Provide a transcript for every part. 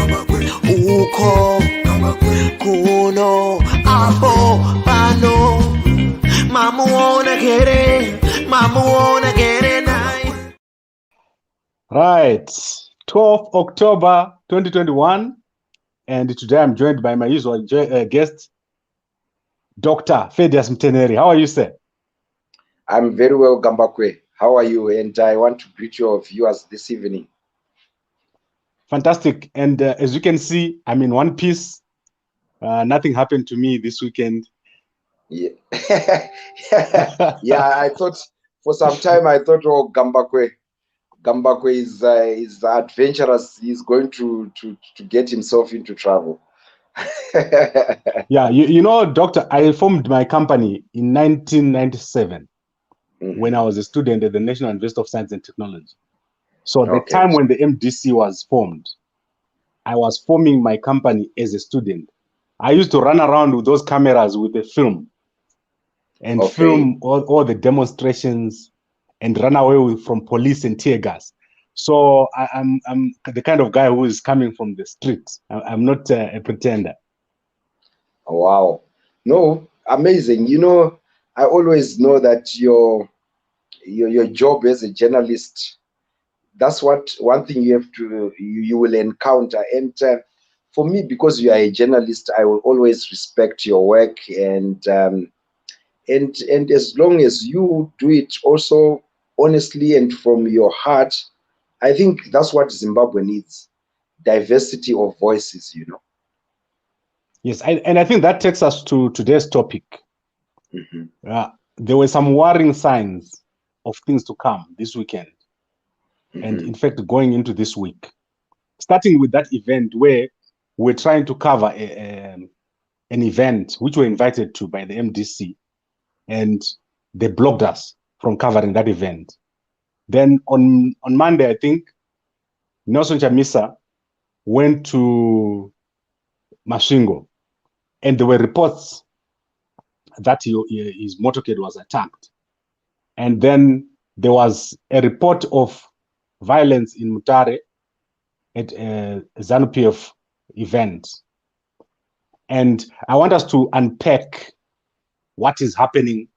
Uko kuno apo pano mamuona kere nai. Right, 12th October 2021, and today I'm joined by my usual guest, Dr. Feddious Mutenheri. How are you, sir? I'm very well, Gambakwe. How are you? And I want to greet your viewers this evening. Fantastic. And as you can see, I'm in one piece. Nothing happened to me this weekend. Yeah, yeah. I thought for some time oh, Gambakwe is adventurous. He's going to get himself into trouble. Yeah, you know, Doctor, I formed my company in 1997 when I was a student at the National University of Science and Technology. So the time when the MDC was formed, I was forming my company as a student. I used to run around with those cameras with a film and film all the demonstrations and run away from police and tear gas. So I'm the kind of guy who is coming from the streets. I'm not a pretender. Wow. No, amazing. You know, I always know that your job as a journalist, that's one thing you will encounter. And for me, because you are a journalist, I will always respect your work, and as long as you do it also honestly and from your heart, I think that's what Zimbabwe needs: diversity of voices, you know. Yes, and I think that takes us to today's topic. There were some worrying signs of things to come this weekend, and in fact, going into this week, starting with that event where we're trying to cover an event which we're invited to by the MDC, and they blocked us from covering that event. Then on Monday, I think, Nelson Chamisa went to Masvingo, and there were reports that his motorcade was attacked. And then there was a report of violence in Mutare at a ZANU-PF event. And I want us to unpack what is happening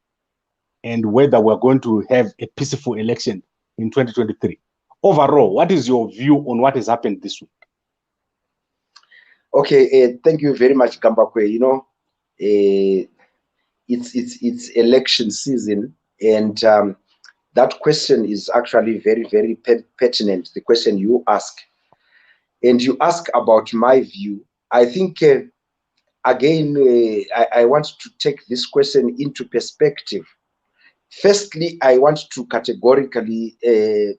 and whether we're going to have a peaceful election in 2023. Overall, what is your view on what has happened this week? Okay, thank you very much, Gambakwe. You know, it's election season, and that question is actually very, very pertinent, the question you ask. And you ask about my view. I think, again, I want to take this question into perspective. Firstly, I want to categorically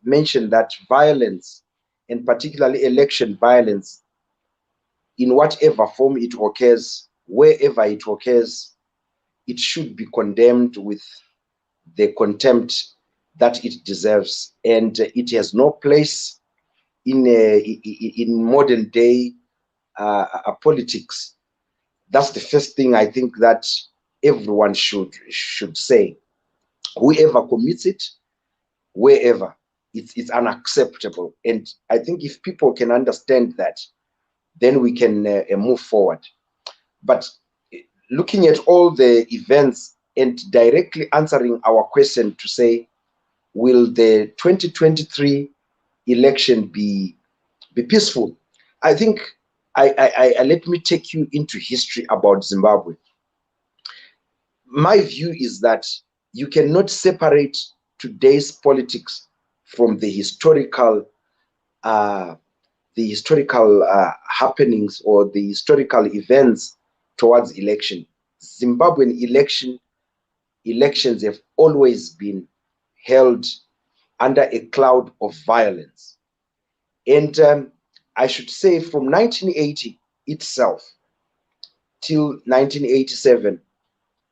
mention that violence, and particularly election violence, in whatever form it occurs, wherever it occurs, it should be condemned with the contempt that it deserves, and it has no place in modern day politics. That's the first thing I think that everyone should say. Whoever commits it, wherever, it's unacceptable. And I think if people can understand that, then we can move forward. But looking at all the events and directly answering our question to say, will the 2023 election be peaceful? I think I let me take you into history about Zimbabwe. My view is that you cannot separate today's politics from the historical happenings or the historical events towards election. Zimbabwean elections have always been held under a cloud of violence. And I should say from 1980 itself till 1987,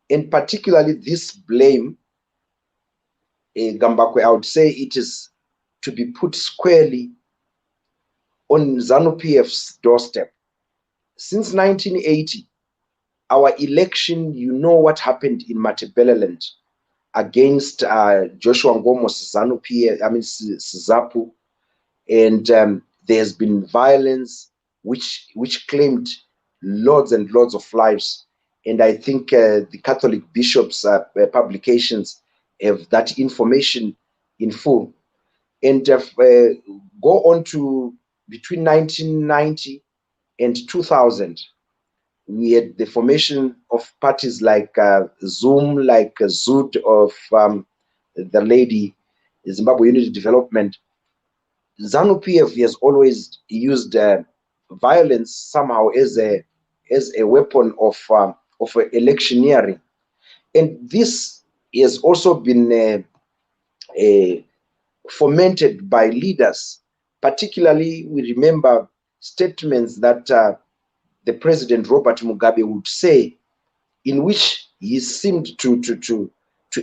and particularly this blame, Gambakwe, I would say it is to be put squarely on ZANU-PF's doorstep. Since 1980, our election, you know what happened in Matabeleland against Joshua Ngomo's ZANU-PF, I mean ZAPU, and there has been violence which claimed loads and loads of lives. And I think the Catholic bishops' publications have that information in full. And go on to between 1990 and 2000, we had the formation of parties like Zoom, like Zood of the lady, Zimbabwe Unity Development. ZANU-PF has always used violence somehow as a weapon of electioneering, and this has also been fomented by leaders. Particularly, we remember statements that the President Robert Mugabe would say, in which he seemed to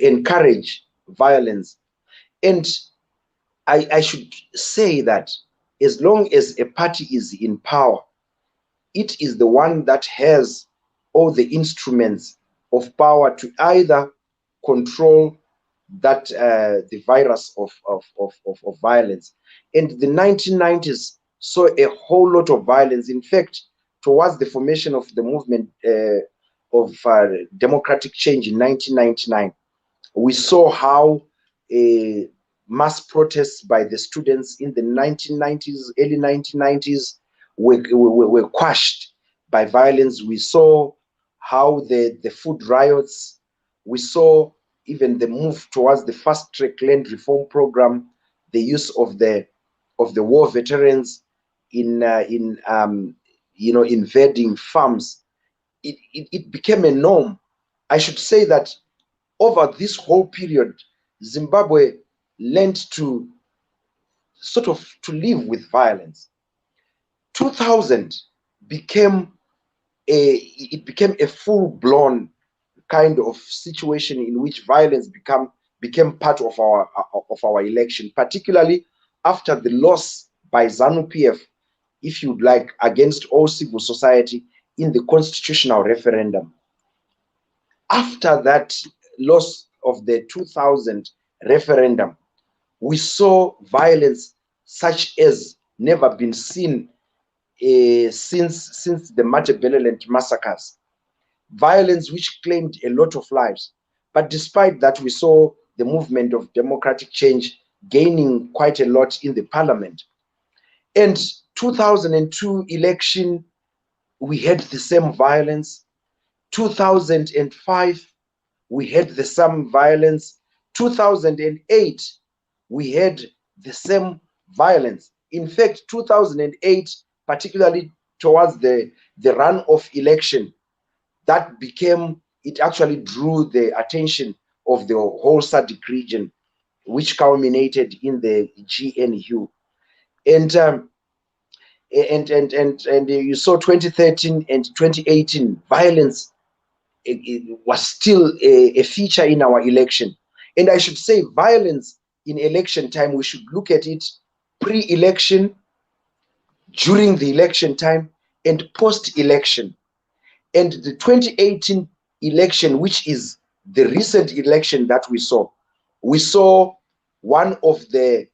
encourage violence. And I should say that as long as a party is in power, it is the one that has all the instruments of power to either control that the virus of violence. And the 1990s saw a whole lot of violence. In fact, towards the formation of the movement of democratic change in 1999, we saw how mass protests by the students in the 1990s, early 1990s, were quashed by violence. We saw how the food riots, we saw even the move towards the fast track land reform program, the use of the war veterans in invading farms. It became a norm. I should say that over this whole period, Zimbabwe learned to sort of to live with violence. 2000 became a full-blown kind of situation in which violence became part of our election, particularly after the loss by ZANU-PF, if you'd like, against all civil society in the constitutional referendum. After that loss of the 2000 referendum, we saw violence such as never been seen since the Matabeleland massacres. Violence which claimed a lot of lives. But despite that, we saw the movement of democratic change gaining quite a lot in the parliament. And 2002 election, we had the same violence. 2005, we had the same violence. 2008, we had the same violence. In fact, 2008, particularly towards the runoff election, that became, it actually drew the attention of the whole SADC region, which culminated in the GNU. And you saw 2013 and 2018 violence. It was still a feature in our election. And I should say violence in election time, we should look at it pre-election, during the election time, and post-election. And the 2018 election, which is the recent election that we saw one of the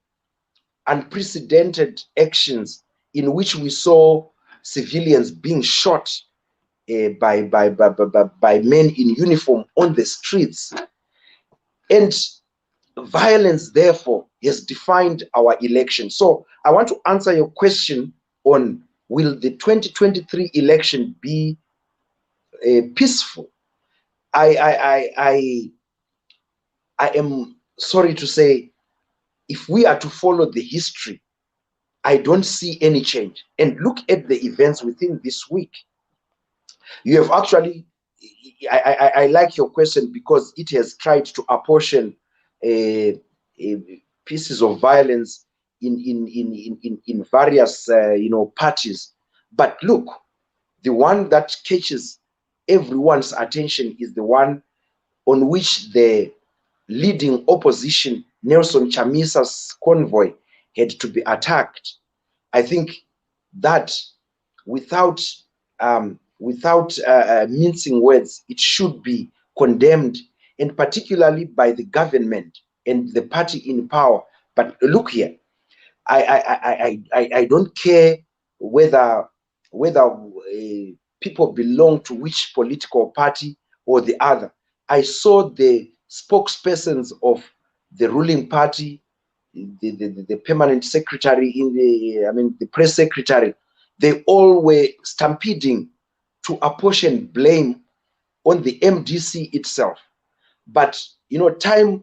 unprecedented actions in which we saw civilians being shot by men in uniform on the streets. And violence, therefore, has defined our election. So I want to answer your question on, will the 2023 election be peaceful? I am sorry to say, if we are to follow the history, I don't see any change. And look at the events within this week. You have actually, I like your question because it has tried to apportion pieces of violence in various parties. But look, the one that catches everyone's attention is the one on which the leading opposition, Nelson Chamisa's convoy, had to be attacked. I think that without mincing words, it should be condemned, and particularly by the government and the party in power. But look here, I don't care whether whether people belong to which political party or the other. I saw the spokespersons of the ruling party, the permanent secretary in the press secretary, they all were stampeding to apportion blame on the MDC itself. But time,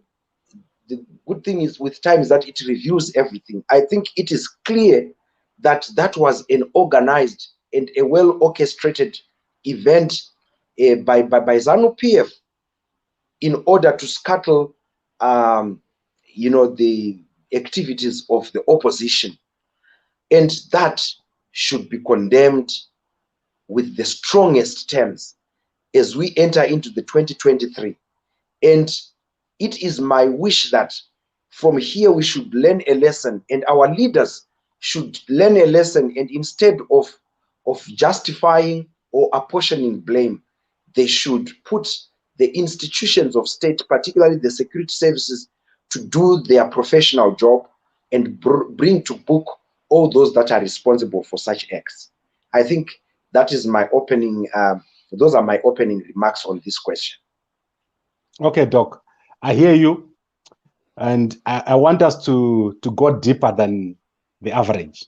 the good thing is with time is that it reveals everything. I think it is clear that that was an organized and a well orchestrated event by ZANU PF in order to scuttle the activities of the opposition, and that should be condemned with the strongest terms as we enter into the 2023. And it is my wish that from here we should learn a lesson, and our leaders should learn a lesson, and instead of justifying or apportioning blame, they should put the institutions of state, particularly the security services, to do their professional job and bring to book all those that are responsible for such acts. I think that is my opening, those are my opening remarks on this question. Okay, Doc, I hear you. And I want us to go deeper than the average.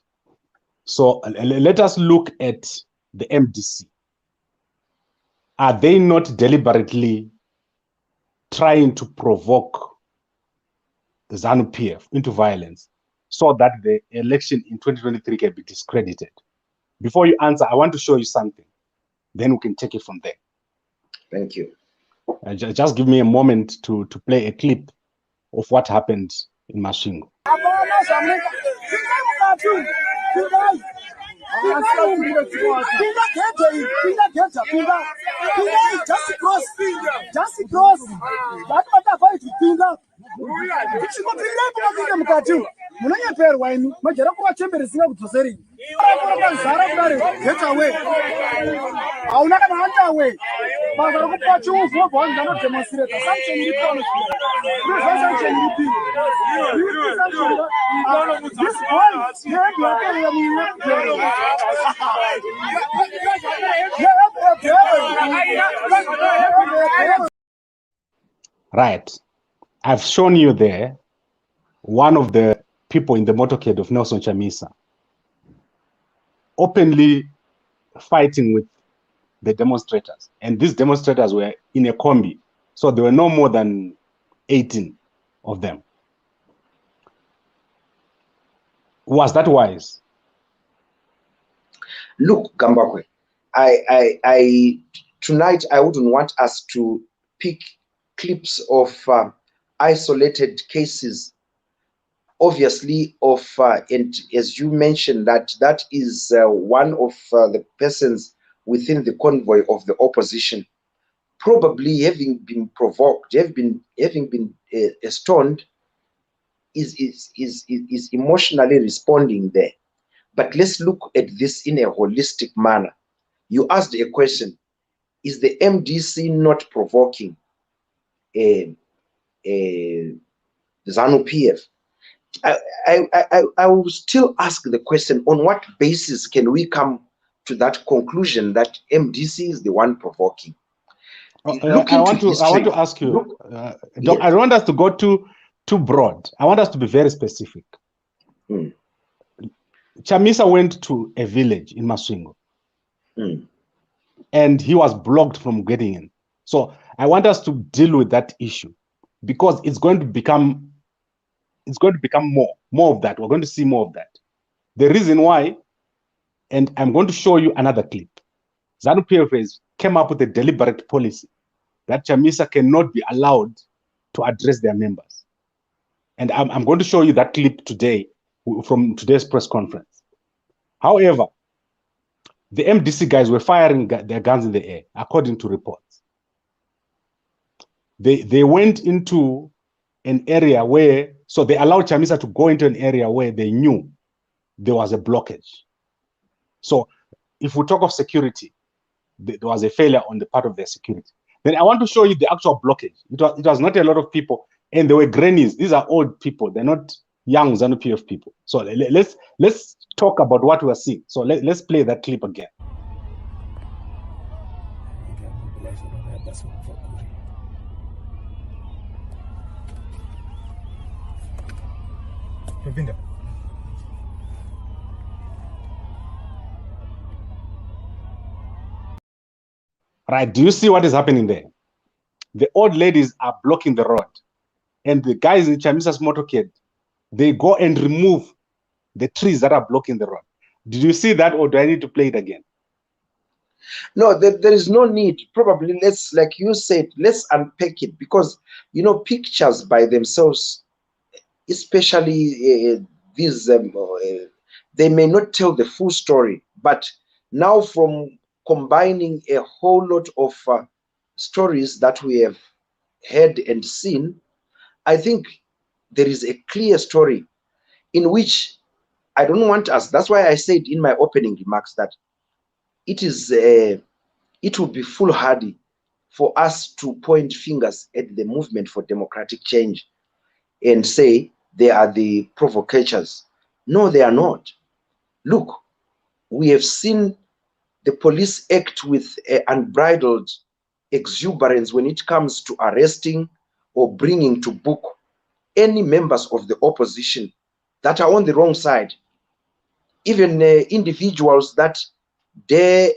So let us look at the MDC. Are they not deliberately trying to provoke the ZANU-PF into violence so that the election in 2023 can be discredited? Before you answer, I want to show you something. Then we can take it from there. Thank you. Just give me a moment to play a clip of what happened in Masvingo. Right. I've shown you there one of the people in the motorcade of Nelson Chamisa openly fighting with the demonstrators. And these demonstrators were in a combi. So there were no more than 18 of them. Was that wise? Look, Gambakwe, I tonight I wouldn't want us to pick clips of isolated cases, obviously, of and as you mentioned, that is one of the persons within the convoy of the opposition, probably having been provoked, having been stoned, is emotionally responding there. But let's look at this in a holistic manner. You asked a question: is the MDC not provoking ZANU PF? I will still ask the question: on what basis can we come to that conclusion that MDC is the one provoking? I want to ask you, Doc, yes. I don't want us to go too broad. I want us to be very specific. Chamisa went to a village in Masvingo, and he was blocked from getting in. So I want us to deal with that issue, because it's going to become more of that. We're going to see more of that. The reason why, and I'm going to show you another clip. ZANU-PF came up with a deliberate policy that Chamisa cannot be allowed to address their members. And I'm going to show you that clip today from today's press conference. However, the MDC guys were firing their guns in the air, according to reports. They went into an area where, so they allowed Chamisa to go into an area where they knew there was a blockage. So if we talk of security, there was a failure on the part of their security. Then I want to show you the actual blockage. It was not a lot of people, and they were grannies. These are old people. They're not young ZANU-PF people. So let's talk about what we are seeing. So let's play that clip again. Right, do you see what is happening there? The old ladies are blocking the road, and the guys in Chamisa's motorcade, they go and remove the trees that are blocking the road. Did you see that, or do I need to play it again? No, there is no need. Probably let's, like you said, let's unpack it, because pictures by themselves, especially these, they may not tell the full story. But now, from combining a whole lot of stories that we have heard and seen, I think there is a clear story in which I don't want us. That's why I said in my opening remarks that it would be foolhardy for us to point fingers at the movement for democratic change and say they are the provocators. No, they are not. Look, we have seen the police act with unbridled exuberance when it comes to arresting or bringing to book any members of the opposition that are on the wrong side, even individuals that dare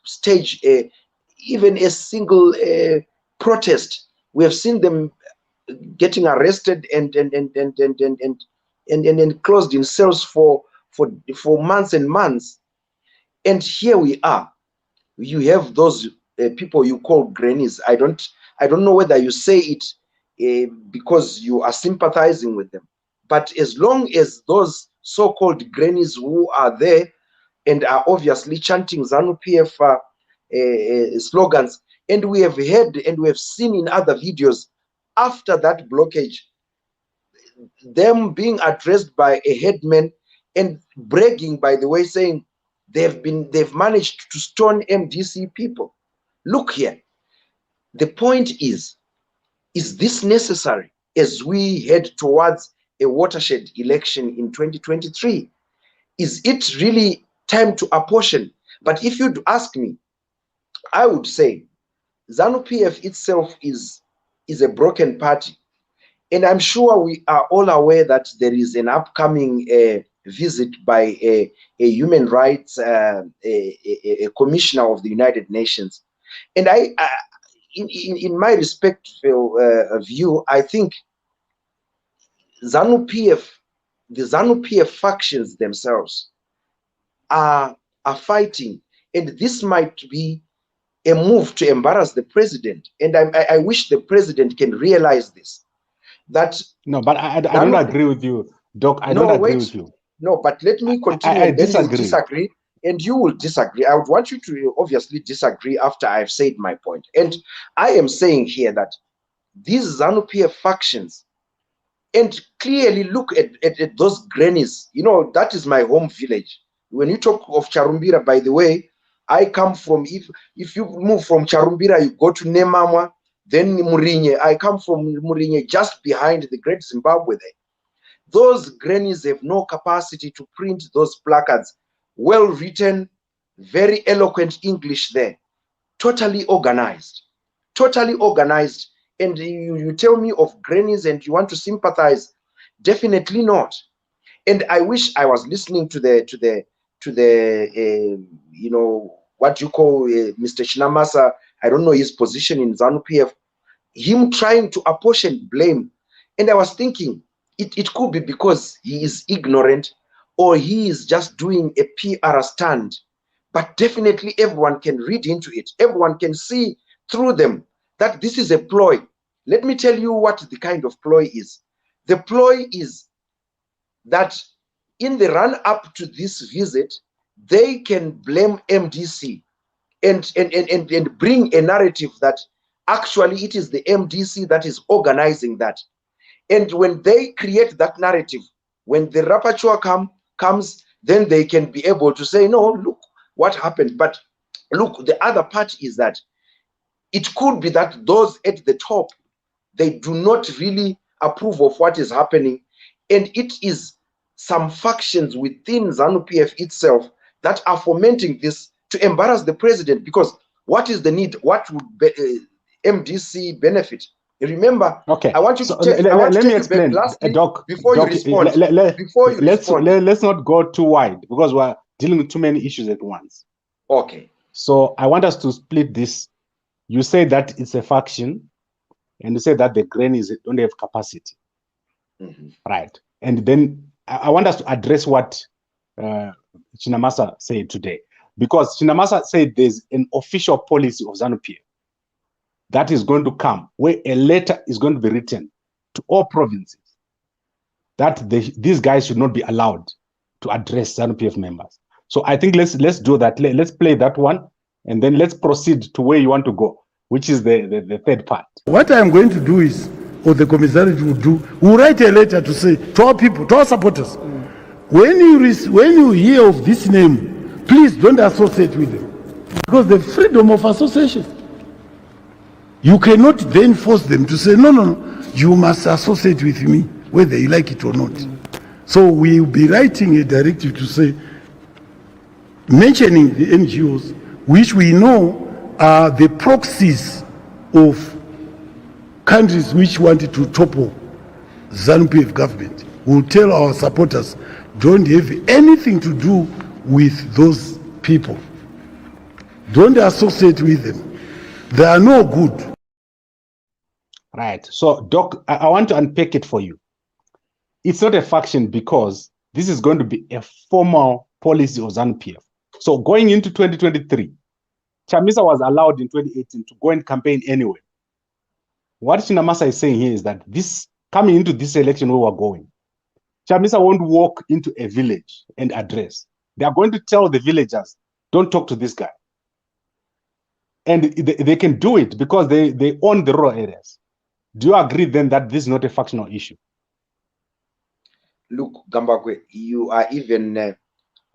stage even a single protest. We have seen them getting arrested and closed in cells for months and months. And here we are. You have those people you call grannies. I don't know whether you say it because you are sympathizing with them. But as long as those so-called grannies who are there and are obviously chanting ZANU-PF slogans, and we have heard and we have seen in other videos after that blockage, them being addressed by a headman and bragging, by the way, saying they've managed to stone MDC people. Look here, the point is this necessary as we head towards a watershed election in 2023? Is it really time to apportion? But if you'd ask me, I would say ZANU-PF itself is a broken party. And I'm sure we are all aware that there is an upcoming visit by a human rights a commissioner of the United Nations. And in my respectful view, I think ZANU-PF, the ZANU-PF factions themselves are fighting, and this might be a move to embarrass the president. And I wish the president can realize this. That no, but I don't agree with you, Doc. I don't agree with you. No, but let me continue. I disagree. Disagree, and you will disagree. I would want you to obviously disagree after I've said my point. And I am saying here that these ZANU-PF factions, and clearly look at those grannies. That is my home village. When you talk of Charumbira, by the way, I come from, if you move from Charumbira, you go to Nemamwa, then Murinye. I come from Murinye, just behind the Great Zimbabwe there. Those grannies have no capacity to print those placards. Well written, very eloquent English there. Totally organized. Totally organized. And you tell me of grannies and you want to sympathize? Definitely not. And I wish I was listening to the what you call Mr. Shinamasa. I don't know his position in ZANU-PF. Him trying to apportion blame. And I was thinking, it could be because he is ignorant, or he is just doing a PR stand. But definitely everyone can read into it. Everyone can see through them that this is a ploy. Let me tell you what the kind of ploy is. The ploy is that in the run-up to this visit, they can blame MDC and bring a narrative that actually it is the MDC that is organizing that. And when they create that narrative, when the rapporteur comes, then they can be able to say, no, look what happened. But look, the other part is that it could be that those at the top, they do not really approve of what is happening. And it is some factions within ZANU-PF itself that are fomenting this to embarrass the president, because what is the need? What would MDC benefit? Remember, Okay. I want you So to take, I want to let me take you back explain, lastly, Doc. before you Doc, respond. Before you respond. let's not go too wide because we're dealing with too many issues at once. Okay. So I want us to split this. You say that it's a faction, and you say that the grannies don't have capacity, right? And then I want us to address what Chinamasa said today, because Chinamasa said there's an official policy of ZANU-PF that is going to come, where a letter is going to be written to all provinces that these guys should not be allowed to address ZANU-PF members. So I think let's do that. Let's play that one, and then let's proceed to where you want to go, which is the third part. What I'm going to do is, or the commissariat will do, we'll write a letter to say to our people, to our supporters, when you hear of this name, please don't associate with them, because the freedom of association. You cannot then force them to say, no, no, no, you must associate with me, whether you like it or not. So we'll be writing a directive to say, mentioning the NGOs, which we know are the proxies of countries which wanted to topple ZANU-PF government. We'll tell our supporters, don't have anything to do with those people. Don't associate with them. They are no good. Right. So, Doc, I want to unpack it for you. It's not a faction because this is going to be a formal policy of ZANU-PF. So, going into 2023, Chamisa was allowed in 2018 to go and campaign anywhere. What Chinamasa is saying here is that this coming into this election where we're going, Chamisa won't walk into a village and address. They are going to tell the villagers, don't talk to this guy. And they can do it because they own the rural areas. Do you agree then that this is not a factional issue? Look, Gambagwe, you are even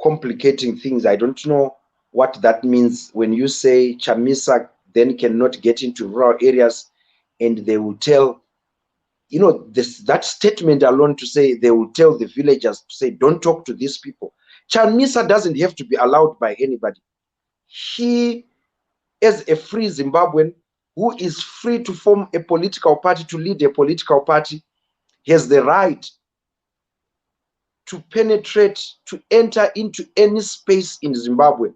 complicating things. I don't know what that means when you say Chamisa then cannot get into rural areas and they will tell, you know, that statement alone to say they will tell the villagers to say, don't talk to these people. Chamisa doesn't have to be allowed by anybody. He, as a free Zimbabwean who is free to form a political party, to lead a political party, has the right to penetrate, to enter into any space in Zimbabwe,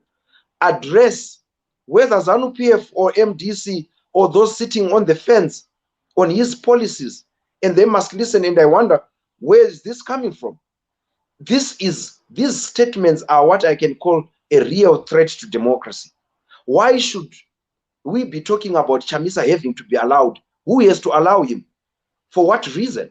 address whether ZANU-PF or MDC or those sitting on the fence on his policies, and they must listen. And I wonder, where is this coming from? These statements are what I can call a real threat to democracy. Why should we be talking about Chamisa having to be allowed? Who has to allow him? For what reason?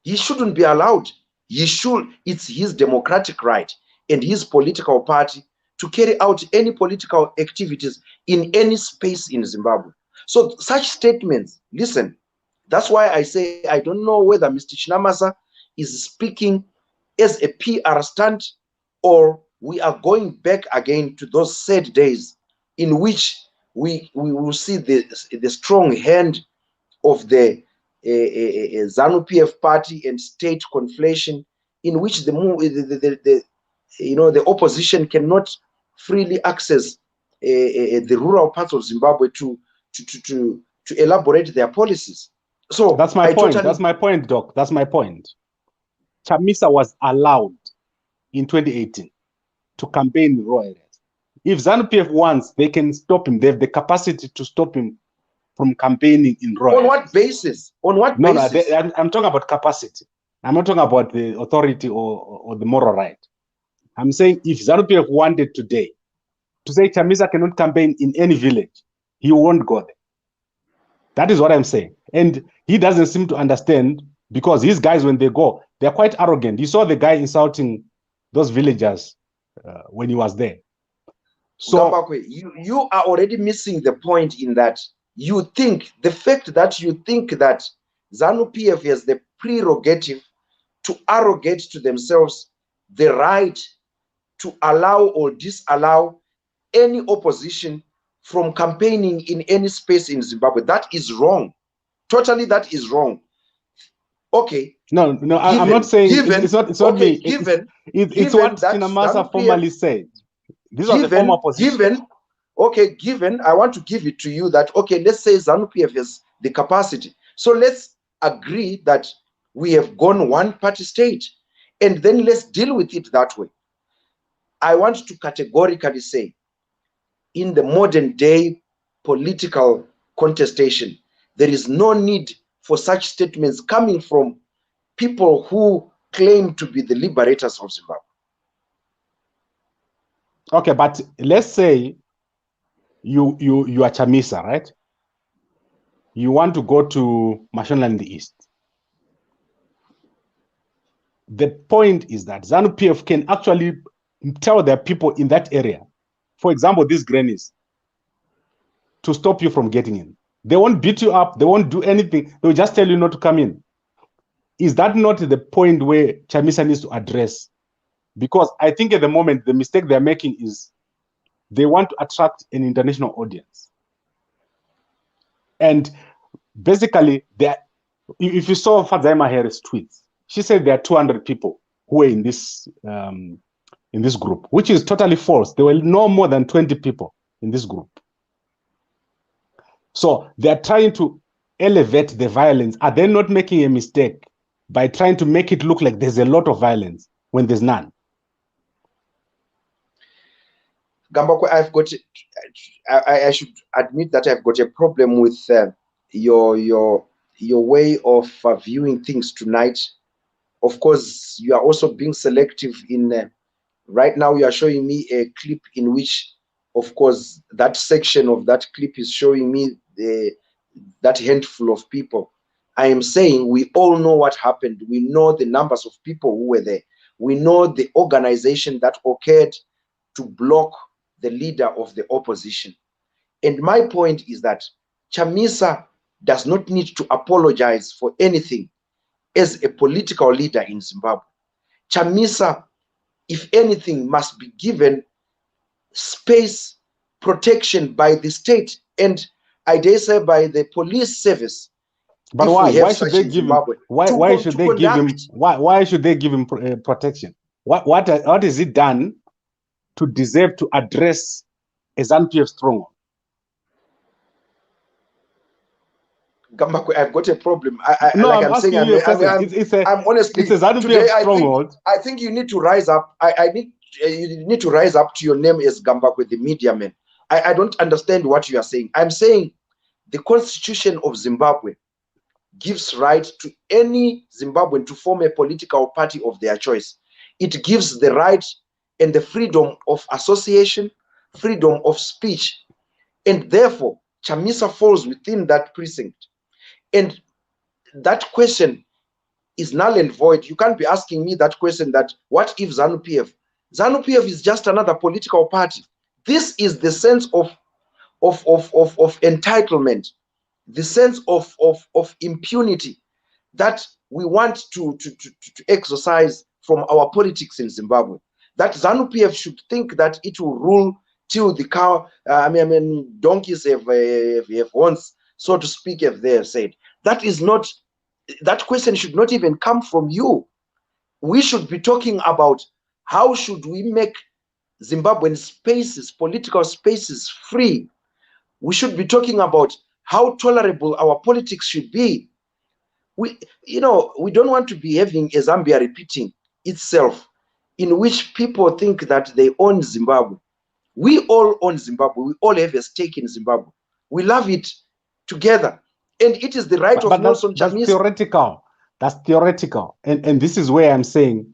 He shouldn't be allowed. He should, it's his democratic right and his political party to carry out any political activities in any space in Zimbabwe. So such statements, listen, that's why I say I don't know whether Mr. Chinamasa is speaking as a PR stunt, or we are going back again to those sad days in which we will see the strong hand of the ZANU-PF party and state conflation, in which the opposition cannot freely access the rural parts of Zimbabwe to elaborate their policies. So that's my point. That's my point, Doc. That's my point. Chamisa was allowed in 2018 to campaign in rural areas. If ZANU-PF wants, they can stop him. They have the capacity to stop him from campaigning in rural areas. On what basis? On what basis? No, I'm talking about capacity. I'm not talking about the authority or the moral right. I'm saying if ZANU-PF wanted today to say Chamisa cannot campaign in any village, he won't go there. That is what I'm saying. And he doesn't seem to understand, because these guys, when they go, they're quite arrogant. You saw the guy insulting those villagers when he was there. So Gambakwe, you are already missing the point in that you think, the fact that you think that ZANU-PF has the prerogative to arrogate to themselves the right to allow or disallow any opposition from campaigning in any space in Zimbabwe. That is wrong. Totally, that is wrong. Okay. No, I'm not saying it's not okay, me. It's what Chinamasa formally said. This was a former position. Given, I want to give it to you that, okay, let's say ZANU-PF has the capacity. So let's agree that we have gone one-party state, and then let's deal with it that way. I want to categorically say, in the modern day political contestation, there is no need for such statements coming from people who claim to be the liberators of Zimbabwe. Okay, but let's say you are Chamisa, right? You want to go to Mashonaland in the East. The point is that ZANU-PF can actually tell their people in that area, for example, these grannies, to stop you from getting in. They won't beat you up. They won't do anything. They'll just tell you not to come in. Is that not the point where Chamisa needs to address? Because I think at the moment, the mistake they're making is they want to attract an international audience. And basically, if you saw Feddious Mutenheri's tweets, she said there are 200 people who are in this group, which is totally false. There were no more than 20 people in this group. So they're trying to elevate the violence. Are they not making a mistake by trying to make it look like there's a lot of violence when there's none? Gambakwe, I should admit that I've got a problem with your way of viewing things tonight. Of course, you are also being selective in, right now you are showing me a clip in which, of course, that section of that clip is showing me that handful of people. I am saying we all know what happened. We know the numbers of people who were there. We know the organization that occurred to block the leader of the opposition. And my point is that Chamisa does not need to apologize for anything as a political leader in Zimbabwe. Chamisa, if anything, must be given space, protection by the state, and I dare say by the police service. But why? Why should they give him? Why should they give him? Why should they give him protection? What has he done to deserve to address a ZANU-PF stronghold? Gambakwe, I've got a problem. I'm honestly, it's a ZANU-PF stronghold. I think you need to rise up. You need to rise up to your name as Gambakwe, the media man. I don't understand what you are saying. I'm saying the Constitution of Zimbabwe gives right to any Zimbabwean to form a political party of their choice. It gives the right and the freedom of association, freedom of speech, and therefore Chamisa falls within that precinct. And that question is null and void. You can't be asking me that question, that what if ZANU-PF? ZANU-PF is just another political party. This is the sense of entitlement, the sense of impunity that we want to exercise from our politics in Zimbabwe. That ZANU-PF should think that it will rule till the cow, donkeys have horns, so to speak, if they have said. That is not, that question should not even come from you. We should be talking about how should we make Zimbabwean spaces, political spaces, free. We should be talking about how tolerable our politics should be. We don't want to be having a Zambia repeating itself, in which people think that they own Zimbabwe. We all own Zimbabwe. We all have a stake in Zimbabwe. We love it together. And it is the right of Nelson Chamisa. That's theoretical. That's theoretical. And this is where I'm saying,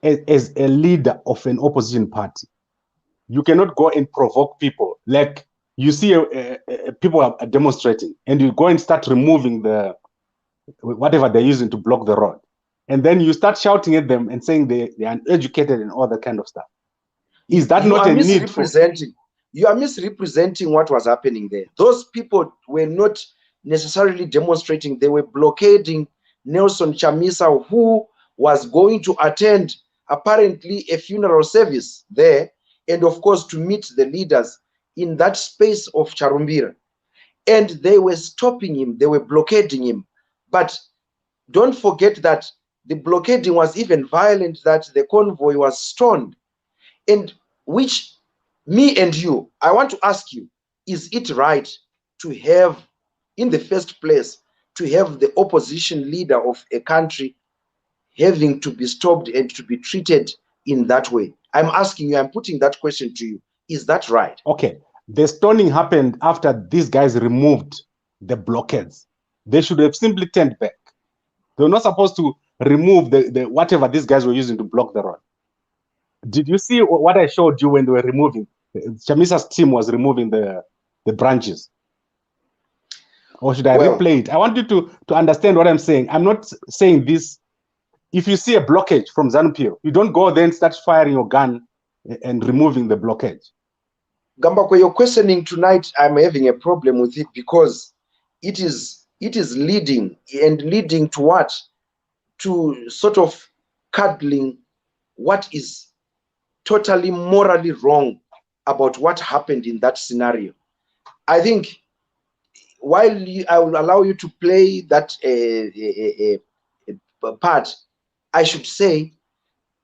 as a leader of an opposition party, you cannot go and provoke people. Like you see people are demonstrating, and you go and start removing whatever they're using to block the road. And then you start shouting at them and saying they are uneducated and all that kind of stuff. Is that not a need for... You are misrepresenting what was happening there. Those people were not necessarily demonstrating. They were blockading Nelson Chamisa, who was going to attend apparently a funeral service there, and of course to meet the leaders in that space of Charumbira. And they were stopping him. They were blockading him. But Don't forget that the blockading was even violent, that the convoy was stoned. And which, me and you, I want to ask you, is it right to have, in the first place, to have the opposition leader of a country having to be stopped and to be treated in that way? I'm asking you, I'm putting that question to you. Is that right? Okay. The stoning happened after these guys removed the blockades. They should have simply turned back. They were not supposed to remove the whatever these guys were using to block the road. Did you see what I showed you when they were removing? Chamisa's team was removing the branches. Or should I replay it? I want you to understand what I'm saying. I'm not saying this. If you see a blockage from ZANU-PF, you don't go there and start firing your gun and removing the blockage. Gambakwe, your questioning tonight, I'm having a problem with it because it is leading to what? To sort of cuddling what is totally morally wrong about what happened in that scenario. I think while I will allow you to play that part, I should say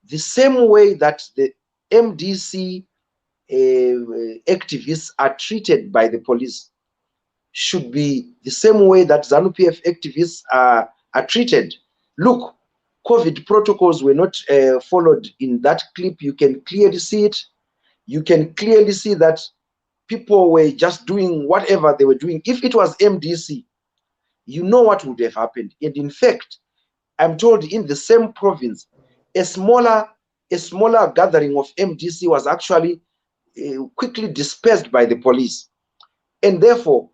the same way that the MDC activists are treated by the police should be the same way that ZANU-PF activists are treated. Look, COVID protocols were not followed in that clip. You can clearly see it. You can clearly see that people were just doing whatever they were doing. If it was MDC, you know what would have happened. And in fact, I'm told in the same province, a smaller gathering of MDC was actually quickly dispersed by the police. And therefore,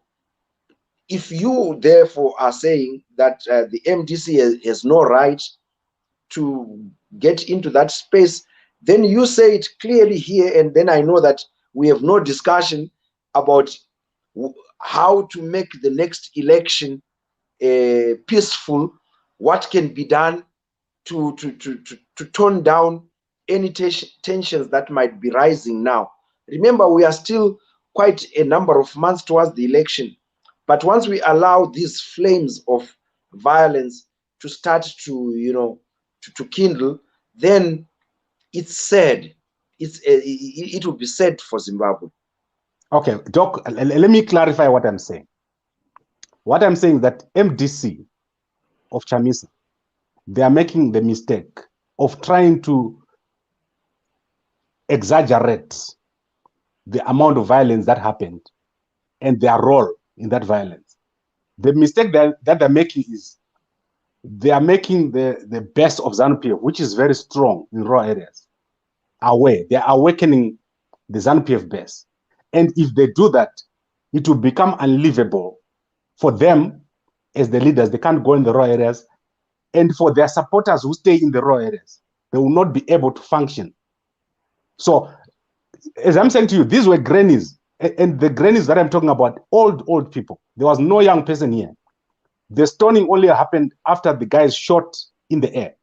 if you therefore are saying that the MDC has no right to get into that space, then you say it clearly here, and then I know that we have no discussion about how to make the next election peaceful, what can be done to tone down any tensions that might be rising now. Remember, we are still quite a number of months towards the election, but once we allow these flames of violence to start to, you know, to kindle, then it's sad. It will be sad for Zimbabwe. Okay, Doc, let me clarify what I'm saying. What I'm saying is that MDC of Chamisa, they are making the mistake of trying to exaggerate the amount of violence that happened and their role in that violence. The mistake that they're making is they are making the best of ZANU-PF, which is very strong in raw areas, aware. They are awakening the ZANU-PF base. And if they do that, it will become unlivable for them as the leaders. They can't go in the raw areas. And for their supporters who stay in the raw areas, they will not be able to function. So, as I'm saying to you, these were grannies. And the grannies that I'm talking about, old people. There was no young person here. The stoning only happened after the guys shot in the air.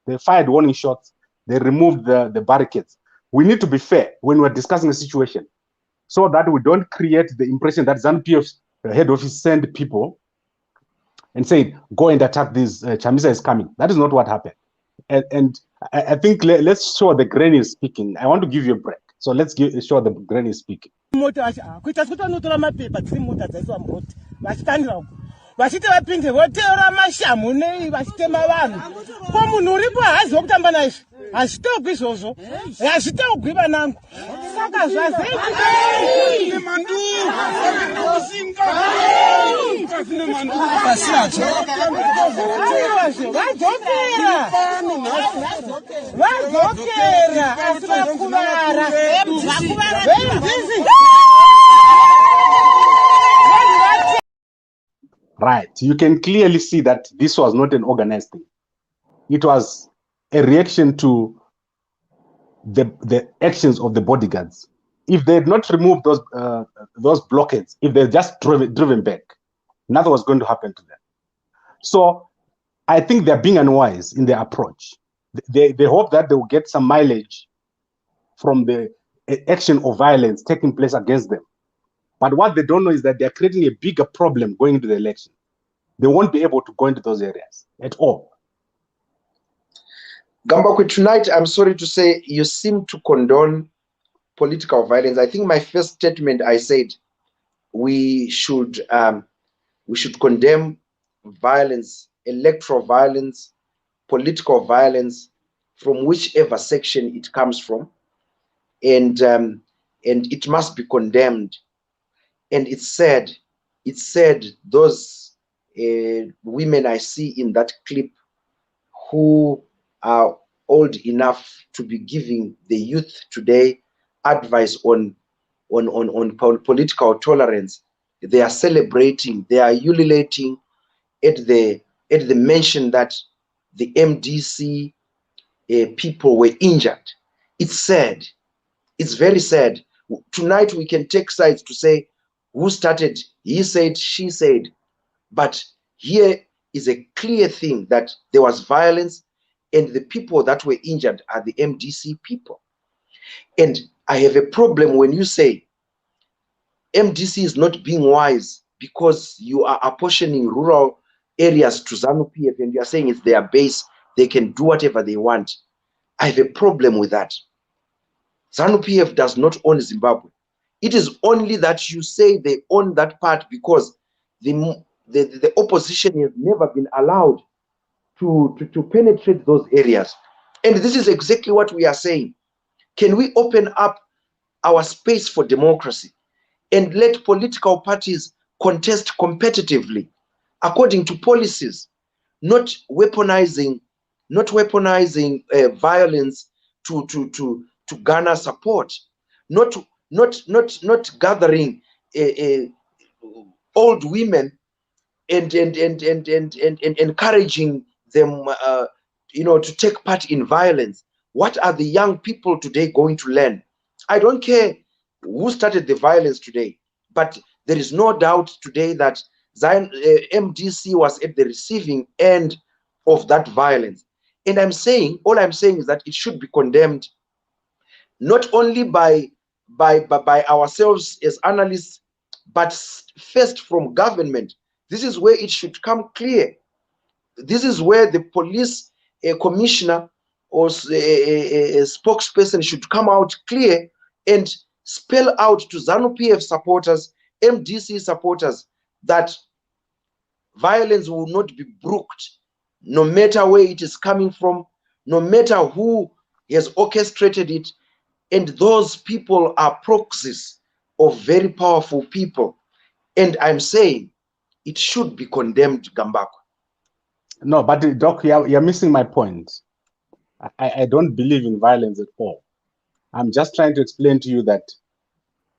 They fired warning shots. They removed the barricades. We need to be fair when we're discussing the situation so that we don't create the impression that ZANU-PF's head office sent people and said, go and attack this, Chamisa is coming. That is not what happened. And I think let's show the granny speaking. I want to give you a break. So let's show the granny speaking. Vachiti vapinde voteura mashamu nei vachitema vanhu ko munhu uripo haazi wokutamba naizvo hazvitogwi izvozvo hazvitogwi vanangu saka zvazei vadzokera asi vakuvara Right. You can clearly see that this was not an organized thing. It was a reaction to the actions of the bodyguards. If they had not removed those blockades, if they just driven back, nothing was going to happen to them. So I think they're being unwise in their approach. They hope that they will get some mileage from the action of violence taking place against them. But what they don't know is that they're creating a bigger problem going into the election. they won't be able to go into those areas at all. Gambakwe, tonight, I'm sorry to say, you seem to condone political violence. I think my first statement, I said we should condemn violence, electoral violence, political violence, from whichever section it comes from, and it must be condemned. And it's said those women I see in that clip who are old enough to be giving the youth today advice on political tolerance, they are celebrating, they are ululating at the mention that the MDC people were injured. It's sad. It's very sad. Tonight we can take sides to say who started, he said, she said, but here is a clear thing that there was violence, and the people that were injured are the MDC people. And I have a problem when you say MDC is not being wise because you are apportioning rural areas to ZANU-PF and you are saying it's their base, they can do whatever they want. I have a problem with that. ZANU-PF does not own Zimbabwe. It is only that you say they own that part because the opposition has never been allowed to penetrate those areas. And this is exactly what we are saying. Can we open up our space for democracy and let political parties contest competitively according to policies, not weaponizing violence to garner support, not gathering old women and encouraging them to take part in violence. What are the young people today going to learn? I don't care who started the violence today, but there is no doubt today that MDC was at the receiving end of that violence. And all I'm saying is that it should be condemned, not only by ourselves as analysts, but first from government. This is where it should come clear. This is where the police commissioner or a spokesperson should come out clear and spell out to ZANU-PF supporters, MDC supporters, that violence will not be brooked, no matter where it is coming from, no matter who has orchestrated it. And those people are proxies of very powerful people. And I'm saying it should be condemned, Gambakwe. No, but Doc, you're missing my point. I don't believe in violence at all. I'm just trying to explain to you that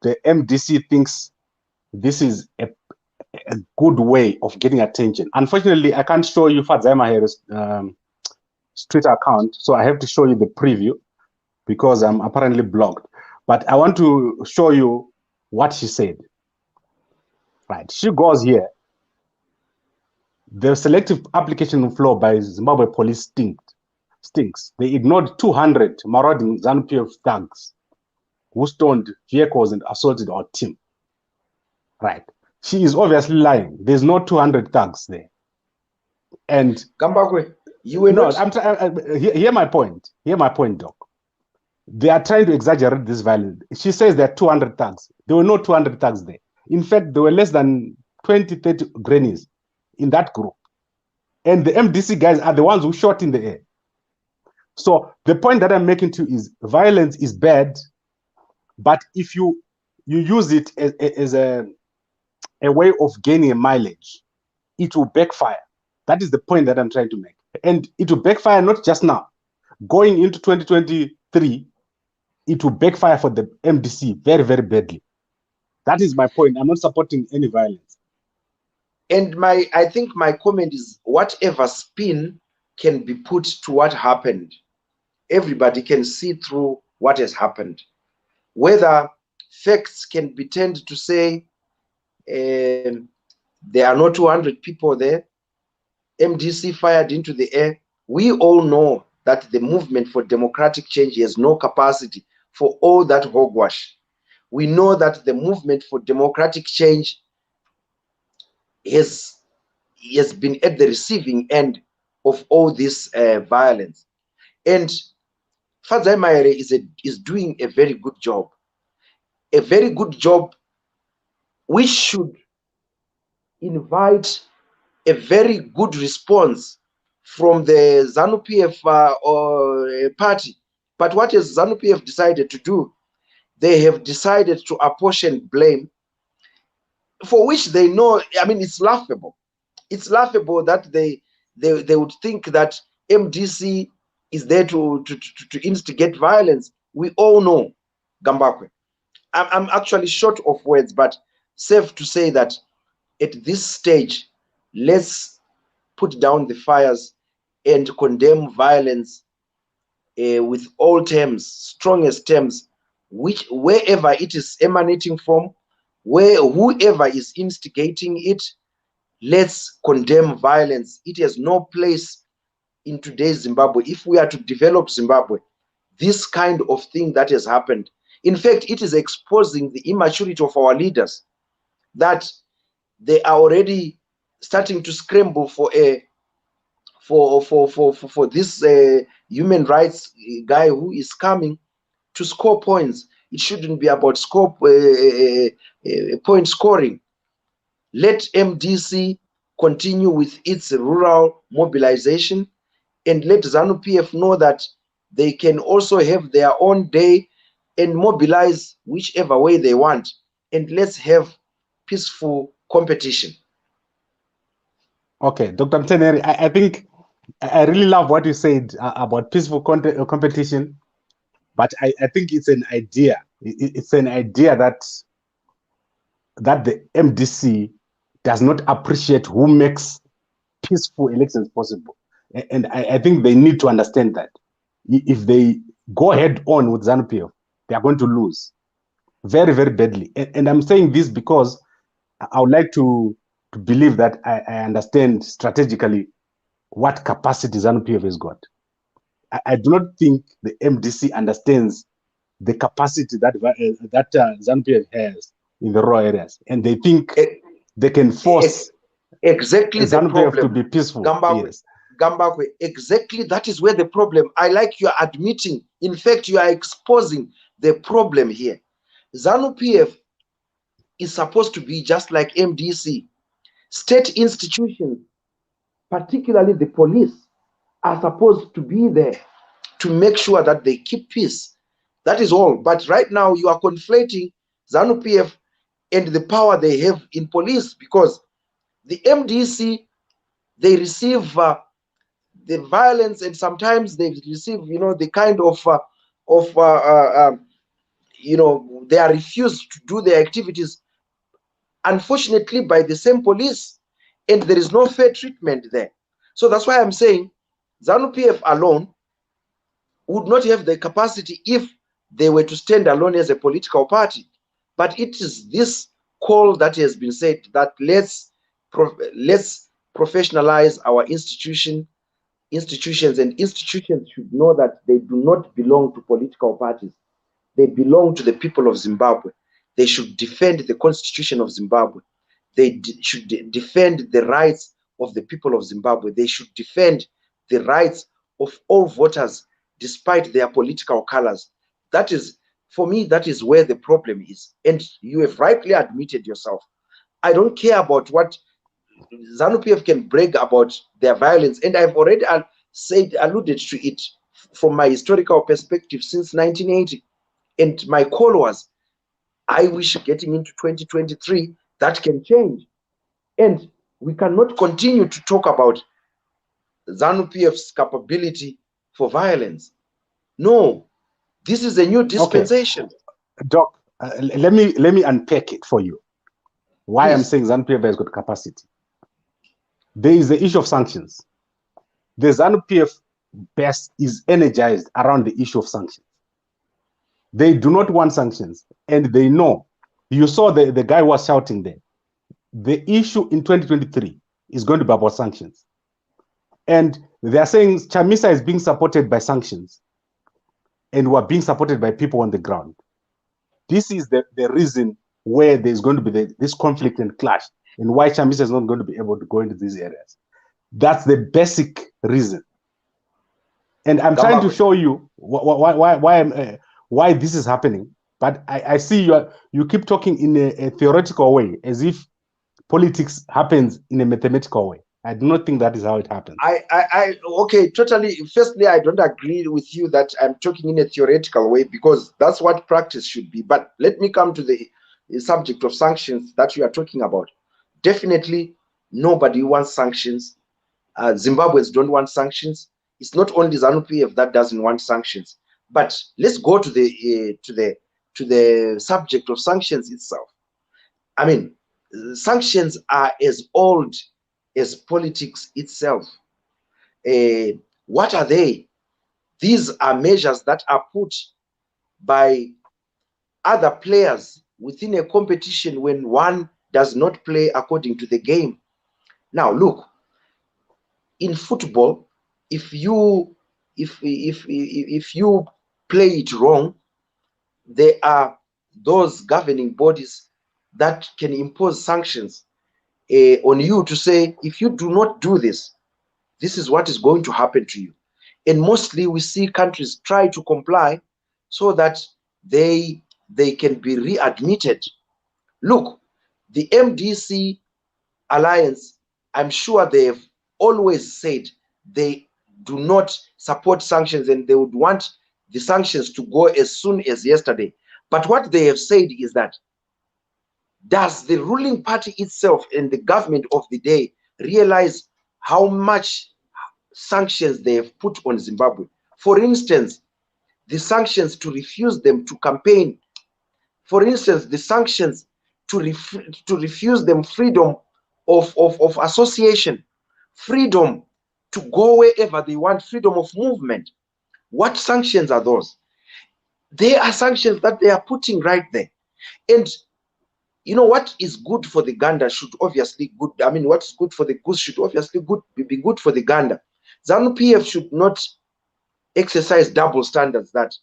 the MDC thinks this is a good way of getting attention. Unfortunately, I can't show you Feddious Mutenheri's Twitter account, so I have to show you the preview because I'm apparently blocked. But I want to show you what she said. Right, she goes here. The selective application flow by Zimbabwe police stinks. They ignored 200 marauding ZANU-PF thugs who stoned vehicles and assaulted our team. Right. She is obviously lying. There's no 200 thugs there. And Gambakwe, you were not. Hear my point. Hear my point, Doc. They are trying to exaggerate this violence. She says there are 200 thugs. There were no 200 thugs there. In fact, there were less than 20, 30 grannies in that group. And the MDC guys are the ones who shot in the air. So the point that I'm making to you is violence is bad, but if you use it as a way of gaining a mileage, it will backfire. That is the point that I'm trying to make. And it will backfire not just now. Going into 2023, it will backfire for the MDC very, very badly. That is my point. I'm not supporting any violence. And I think my comment is whatever spin can be put to what happened, everybody can see through what has happened. Whether facts can be tended to say there are not 200 people there, MDC fired into the air. We all know that the movement for democratic change has no capacity for all that hogwash. We know that the movement for democratic change is has been at the receiving end of all this violence. And Feddious Mutenheri is doing a very good job. A very good job which should invite a very good response from the ZANU-PF party. But what has ZANU-PF decided to do? They have decided to apportion blame, for which they know, I mean, it's laughable. It's laughable that they would think that MDC is there to instigate violence. We all know, Gambakwe. I'm actually short of words, but safe to say that at this stage, let's put down the fires and condemn violence with all terms, strongest terms, which wherever it is emanating from, whoever is instigating it, let's condemn violence. It has no place in today's Zimbabwe. If we are to develop Zimbabwe, this kind of thing that has happened, in fact, it is exposing the immaturity of our leaders, that they are already starting to scramble for this human rights guy who is coming to score points. It shouldn't be about point scoring. Let MDC continue with its rural mobilization, and let ZANU-PF know that they can also have their own day and mobilize whichever way they want, and let's have peaceful competition. Okay, Dr. Mutenheri, I think I really love what you said about peaceful competition, but I think it's an idea. It's an idea that the MDC does not appreciate who makes peaceful elections possible. And I think they need to understand that. If they go head on with ZANU-PF, they are going to lose very, very badly. And I'm saying this because I would like to believe that I understand strategically what capacity ZANU-PF has got. I do not think the MDC understands the capacity that ZANU-PF has in the raw areas, and they think they can force exactly the ZANU-PF problem to be peaceful. Yes. Gambakwe, exactly that is where the problem. I like you are admitting. In fact, you are exposing the problem here. ZANU-PF is supposed to be just like MDC. State institutions, particularly the police, are supposed to be there to make sure that they keep peace. That is all. But right now you are conflating ZANU-PF and the power they have in police, because the MDC, they receive the violence, and sometimes they receive, the kind of they are refused to do their activities, unfortunately, by the same police, and there is no fair treatment there. So that's why I'm saying ZANU-PF alone would not have the capacity if they were to stand alone as a political party. But it is this call that has been said, that let's professionalize our institutions, and institutions should know that they do not belong to political parties. They belong to the people of Zimbabwe. They should defend the constitution of Zimbabwe. They should defend the rights of the people of Zimbabwe. They should defend the rights of all voters, despite their political colors. That is, for me, that is where the problem is. And you have rightly admitted yourself. I don't care about what ZANU-PF can brag about their violence, and I've already alluded to it from my historical perspective since 1980. And my call was, I wish getting into 2023 that can change. And we cannot continue to talk about ZANU-PF's capability for violence. No, this is a new dispensation. Okay. Doc, let me unpack it for you. Why Please. I'm saying ZANU-PF has got capacity. There is the issue of sanctions. The ZANU-PF base is energized around the issue of sanctions. They do not want sanctions, and they know. You saw the guy was shouting there. The issue in 2023 is going to be about sanctions. And they are saying Chamisa is being supported by sanctions, and we're being supported by people on the ground. This is the reason where there's going to be this conflict and clash and why Chamisa is not going to be able to go into these areas. That's the basic reason. And I'm trying to show you why this is happening. But I see you keep talking in a theoretical way, as if politics happens in a mathematical way. I do not think that is how it happens. Okay, totally. Firstly, I don't agree with you that I'm talking in a theoretical way, because that's what practice should be. But let me come to the subject of sanctions that you are talking about. Definitely, nobody wants sanctions. Zimbabweans don't want sanctions. It's not only ZANU-PF that doesn't want sanctions. But let's go to the subject of sanctions itself. I mean, sanctions are as old as politics itself. What are they? These are measures that are put by other players within a competition when one does not play according to the game. Now, look, in football, if you play it wrong, there are those governing bodies that can impose sanctions on you to say, if you do not do this, this is what is going to happen to you. And mostly we see countries try to comply so that they can be readmitted. Look, the MDC alliance, I'm sure they have always said they do not support sanctions and they would want the sanctions to go as soon as yesterday. But what they have said is that, does the ruling party itself and the government of the day realize how much sanctions they have put on Zimbabwe? For instance, the sanctions to refuse them to campaign. For instance, the sanctions to refuse them freedom of association, freedom to go wherever they want, freedom of movement. What sanctions are those? They are sanctions that they are putting right there. And you know, what is good for the gander should obviously good. I mean, what's good for the goose should obviously be good for the gander. ZANU-PF should not exercise double standards, that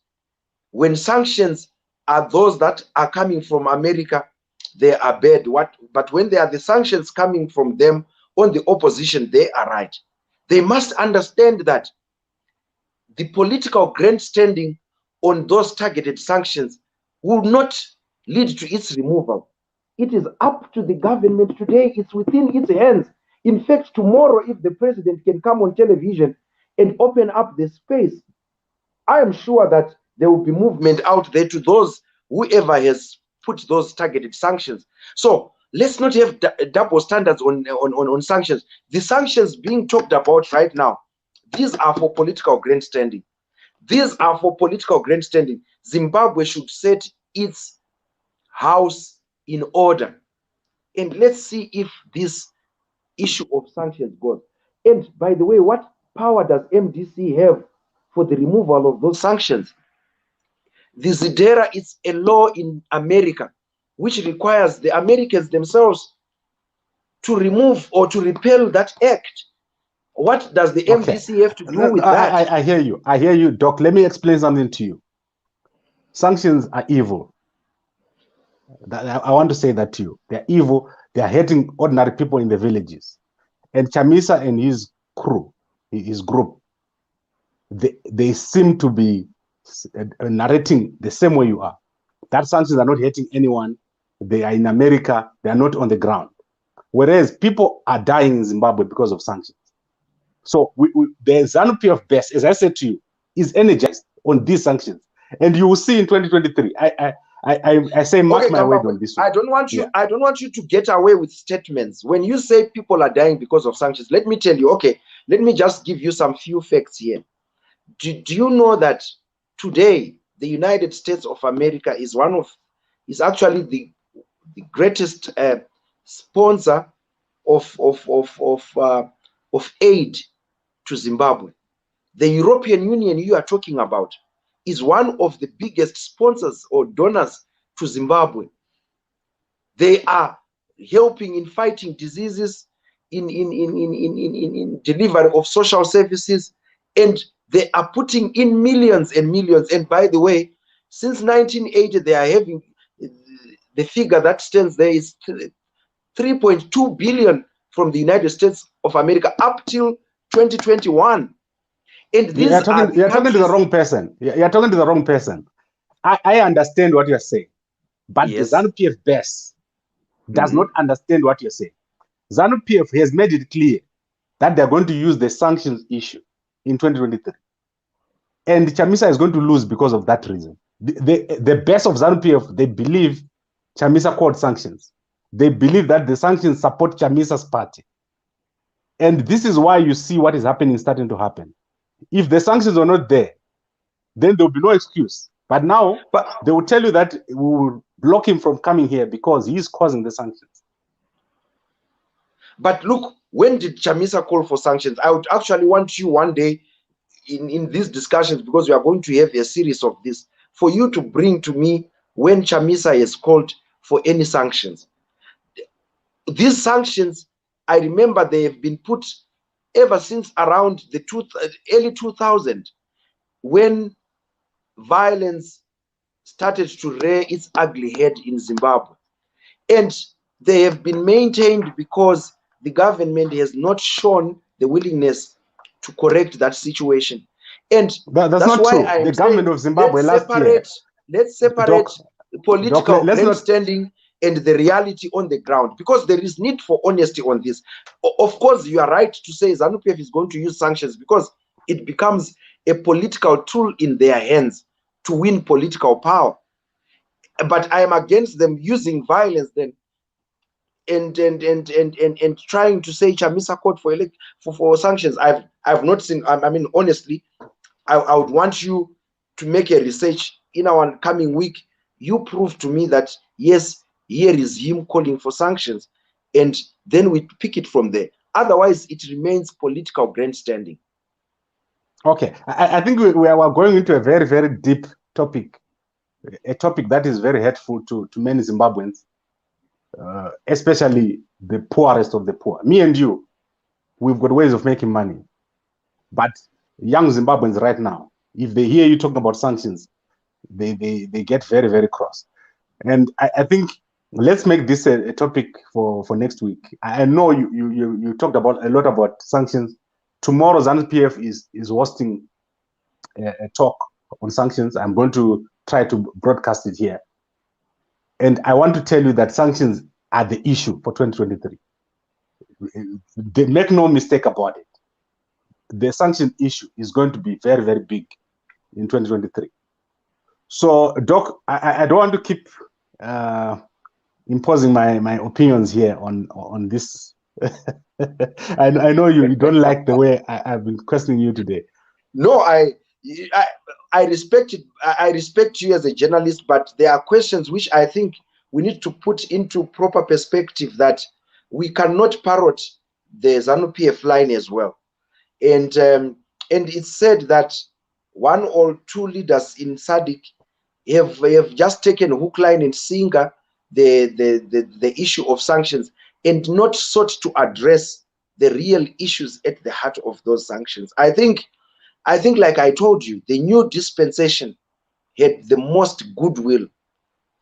when sanctions are those that are coming from America, they are bad. But when they are the sanctions coming from them on the opposition, they are right. They must understand that the political grandstanding on those targeted sanctions will not lead to its removal. It is up to the government today. It's within its hands. In fact, tomorrow, if the president can come on television and open up the space, I am sure that there will be movement out there to those, whoever has put those targeted sanctions. So let's not have double standards on sanctions. The sanctions being talked about right now, these are for political grandstanding. These are for political grandstanding. Zimbabwe should set its house in order. And let's see if this issue of sanctions goes. And by the way, what power does MDC have for the removal of those sanctions? The ZIDERA is a law in America which requires the Americans themselves to remove or to repeal that act. What does the MDC have to do with that? I hear you. I hear you, Doc. Let me explain something to you. Sanctions are evil. I want to say that to you. They're evil. They're hurting ordinary people in the villages. And Chamisa and his crew, his group, they seem to be narrating the same way you are. That sanctions are not hurting anyone. They are in America. They are not on the ground. Whereas people are dying in Zimbabwe because of sanctions. So the ZANU-PF base, as I said to you, is energized on these sanctions. And you will see in 2023, I say mark my word on this one. I don't want you. Yeah. I don't want you to get away with statements. When you say people are dying because of sanctions, let me tell you. Okay, let me just give you some few facts here. Do you know that today the United States of America is actually the greatest sponsor of aid to Zimbabwe? The European Union you are talking about is one of the biggest sponsors or donors to Zimbabwe. They are helping in fighting diseases, in delivery of social services, and they are putting in millions and millions. And by the way, since 1980, they are having the figure that stands there is 3.2 billion from the United States of America up till 2021. And these You're talking to the wrong person. You're talking to the wrong person. I understand what you're saying, but Yes. the ZANU-PF base does not understand what you're saying. ZANU-PF has made it clear that they're going to use the sanctions issue in 2023. And Chamisa is going to lose because of that reason. The base of ZANU-PF, they believe Chamisa called sanctions. They believe that the sanctions support Chamisa's party. And this is why you see what is happening starting to happen. If the sanctions are not there, then there will be no excuse. But now they will tell you that we will block him from coming here because he is causing the sanctions. But look, when did Chamisa call for sanctions? I would actually want you one day in these discussions, because we are going to have a series of this, for you to bring to me when Chamisa has called for any sanctions. These sanctions, I remember they have been put ever since around the early 2000, when violence started to rear its ugly head in Zimbabwe. And they have been maintained because the government has not shown the willingness to correct that situation. And that's not why true. The government of Zimbabwe last year. Let's separate political grandstanding and the reality on the ground, because there is need for honesty on this. Of course, you are right to say ZANU-PF is going to use sanctions because it becomes a political tool in their hands to win political power. But I am against them using violence then and trying to say Chamisa called for sanctions. I've not seen. I mean, honestly, I would want you to make a research in our coming week. You prove to me that yes, here is him calling for sanctions, and then we pick it from there. Otherwise, it remains political grandstanding. Okay, I think we are going into a very, very deep topic, a topic that is very hurtful to many Zimbabweans, especially the poorest of the poor. Me and you, we've got ways of making money. But young Zimbabweans right now, if they hear you talking about sanctions, they get very, very cross. And I think let's make this a topic for next week. I know you talked about a lot about sanctions. Tomorrow, ZANU-PF is hosting a talk on sanctions. I'm going to try to broadcast it here. And I want to tell you that sanctions are the issue for 2023. They make no mistake about it. The sanction issue is going to be very, very big in 2023. So, Doc, I don't want to keep imposing my opinions here on this. I know you don't like the way I've been questioning you today. No, I respect it. I respect you as a journalist, but there are questions which I think we need to put into proper perspective, that we cannot parrot the ZANU-PF line as well. And it's said that one or two leaders in SADC have just taken hook, line, and sinker the issue of sanctions, and not sought to address the real issues at the heart of those sanctions. I think, like I told you, the new dispensation had the most goodwill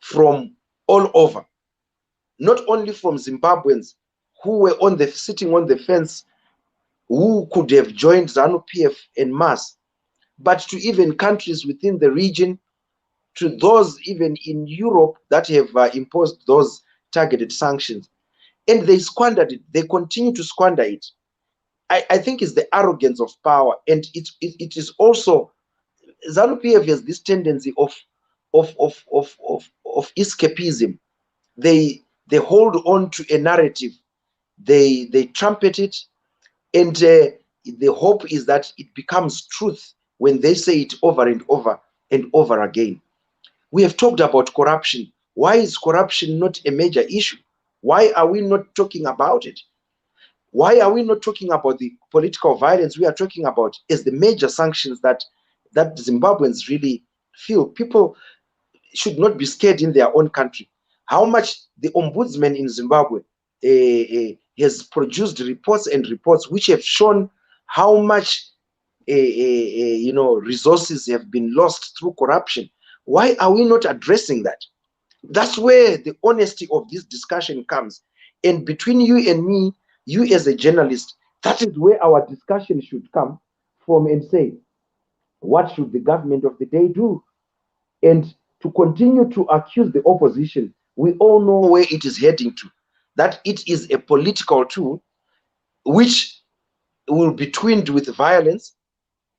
from all over, not only from Zimbabweans who were sitting on the fence, who could have joined ZANU-PF en masse, but to even countries within the region, to those even in Europe that have imposed those targeted sanctions. And they squandered it. They continue to squander it. I think it's the arrogance of power, and it is also, ZANU-PF has this tendency of escapism. They hold on to a narrative, they trumpet it, and the hope is that it becomes truth when they say it over and over and over again. We have talked about corruption. Why is corruption not a major issue? Why are we not talking about it? Why are we not talking about the political violence we are talking about as the major sanctions that Zimbabweans really feel? People should not be scared in their own country. How much the ombudsman in Zimbabwe has produced reports and reports which have shown how much resources have been lost through corruption. Why are we not addressing that? That's where the honesty of this discussion comes. And between you and me, you as a journalist, that is where our discussion should come from and say, what should the government of the day do? And to continue to accuse the opposition, we all know where it is heading to, that it is a political tool which will be twinned with violence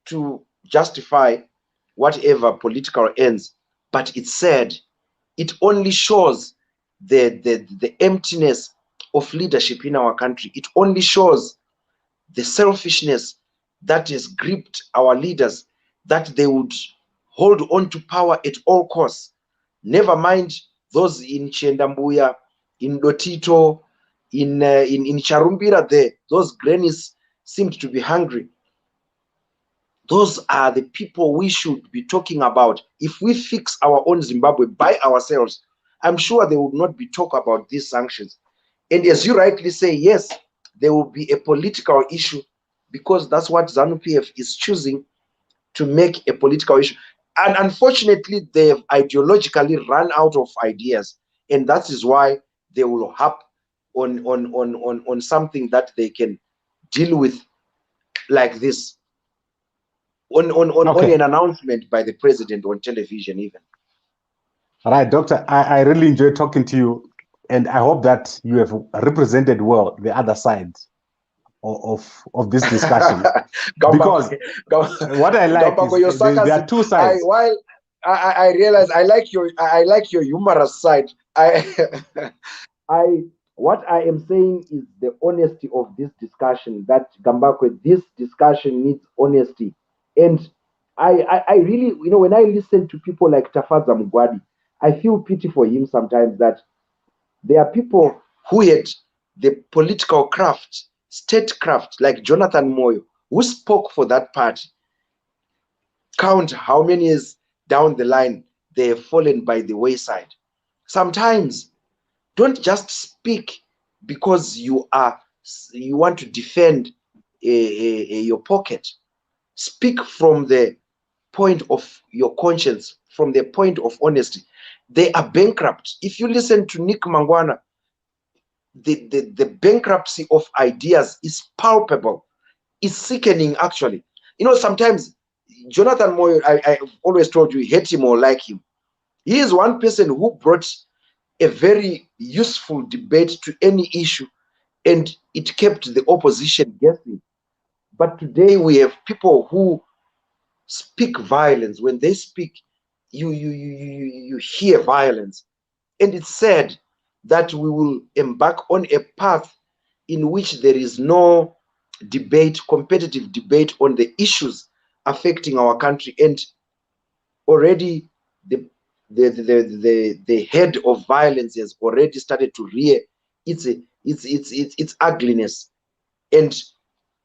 to justify whatever political ends. But it's sad, it only shows the emptiness of leadership in our country. It only shows the selfishness that has gripped our leaders, that they would hold on to power at all costs. Never mind those in Chendambuya, in Dotito, in Charumbira there, those grannies seemed to be hungry. Those are the people we should be talking about. If we fix our own Zimbabwe by ourselves, I'm sure they would not be talk about these sanctions. And as you rightly say, yes, there will be a political issue, because that's what ZANU-PF is choosing, to make a political issue. And unfortunately, they have ideologically run out of ideas. And that is why they will harp on something that they can deal with like this. On an announcement by the president on television even. All right, Doctor, I really enjoyed talking to you, and I hope that you have represented well the other side of this discussion. Because what I like is there are two sides. I realize I like your humorous side. What I am saying is the honesty of this discussion, that Gambakwe, this discussion needs honesty. And I really, when I listen to people like Tafaza Mugwadi, I feel pity for him sometimes, that there are people who had the political craft, statecraft, like Jonathan Moyo, who spoke for that party. Count how many years down the line they have fallen by the wayside. Sometimes don't just speak because you want to defend your pocket. Speak from the point of your conscience, from the point of honesty. They are bankrupt. If you listen to Nick Mangwana, the bankruptcy of ideas is palpable. It's sickening, actually. Sometimes Jonathan Moyo, I've always told you, hate him or like him. He is one person who brought a very useful debate to any issue, and it kept the opposition guessing. But today we have people who speak violence. When they speak, you hear violence. And it's sad that we will embark on a path in which there is no debate, competitive debate on the issues affecting our country. And already the head of violence has already started to rear its ugliness. And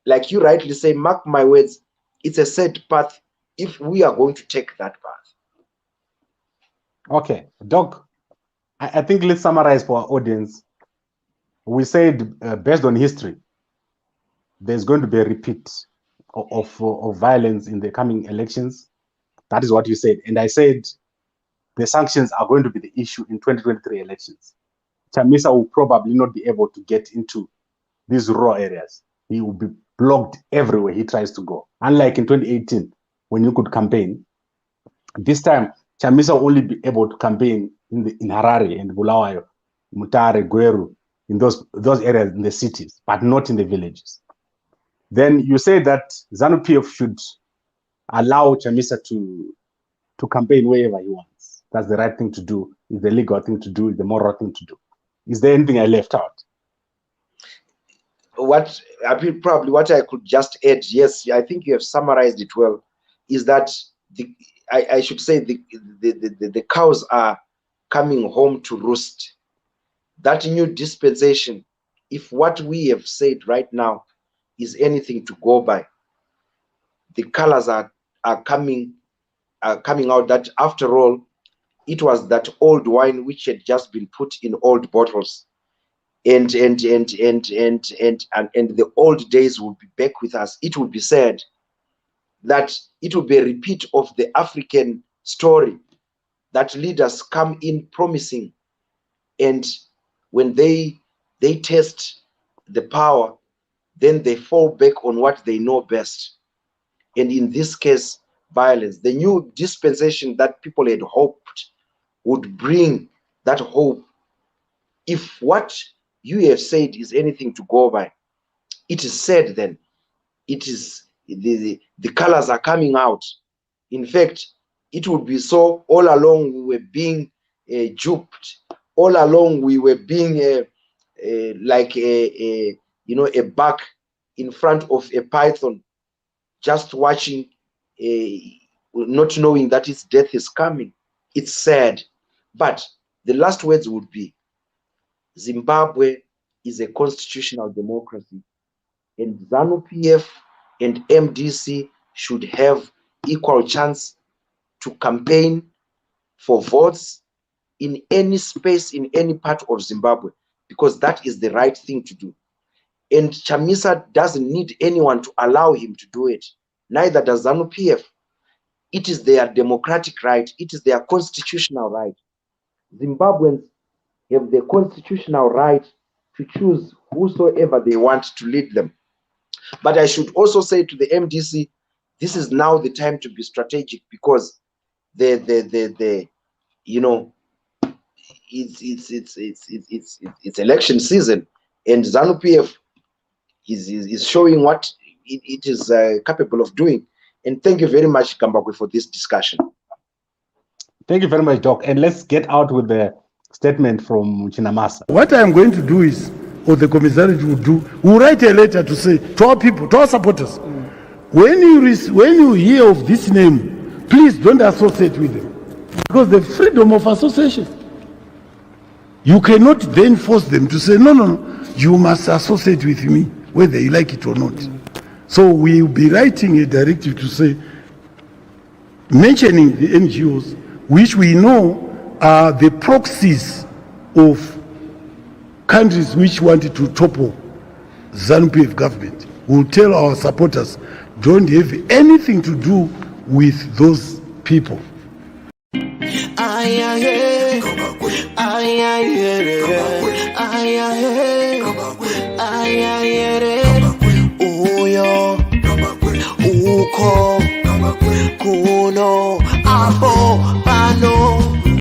like you rightly say, mark my words, it's a sad path if we are going to take that path. Okay, Doc, I think let's summarize for our audience. We said, based on history, there's going to be a repeat of violence in the coming elections. That is what you said. And I said the sanctions are going to be the issue in 2023 elections. Chamisa will probably not be able to get into these rural areas. He will be blocked everywhere he tries to go. Unlike in 2018, when you could campaign, this time Chamisa will only be able to campaign in Harare and Bulawayo, Mutare, Gweru, in those areas in the cities, but not in the villages. Then you say that ZANU-PF should allow Chamisa to campaign wherever he wants. That's the right thing to do. It's the legal thing to do. It's the moral thing to do. Is there anything I left out? What I could just add, yes, I think you have summarized it well, is that I should say the cows are coming home to roost. That new dispensation, if what we have said right now is anything to go by, the colors are coming out, that after all, it was that old wine which had just been put in old bottles. And the old days will be back with us. It will be said that it will be a repeat of the African story, that leaders come in promising, and when they they test the power, then they fall back on what they know best. And in this case, violence. The new dispensation that people had hoped would bring that hope. If what you have said is anything to go by, it is said then, it is the colors are coming out. In fact, it would be so all along we were being duped. All along we were being like a buck in front of a python, just watching, not knowing that its death is coming. It's sad. But the last words would be, Zimbabwe is a constitutional democracy, and ZANU-PF and MDC should have equal chance to campaign for votes in any space, in any part of Zimbabwe, because that is the right thing to do. And Chamisa doesn't need anyone to allow him to do it. Neither does ZANU-PF. It is their democratic right. It is their constitutional right. Zimbabweans have the constitutional right to choose whosoever they want to lead them. But I should also say to the MDC, this is now the time to be strategic, because it's election season, and ZANU-PF is showing what it is capable of doing. And thank you very much, Kambakwe, for this discussion. Thank you very much, Doc. And let's get out with the statement from Chinamasa. What I'm going to do is, or the commissariat will do, we'll write a letter to say to our people, to our supporters, when you hear of this name, please don't associate with them, because the freedom of association. You cannot then force them to say, no, you must associate with me, whether you like it or not. So we'll be writing a directive to say, mentioning the NGOs, which we know are the proxies of countries which wanted to topple ZANU-PF government. We'll tell our supporters, don't have anything to do with those people. Ay, ay, ay, ay, ay, ay, ay, ay, ay.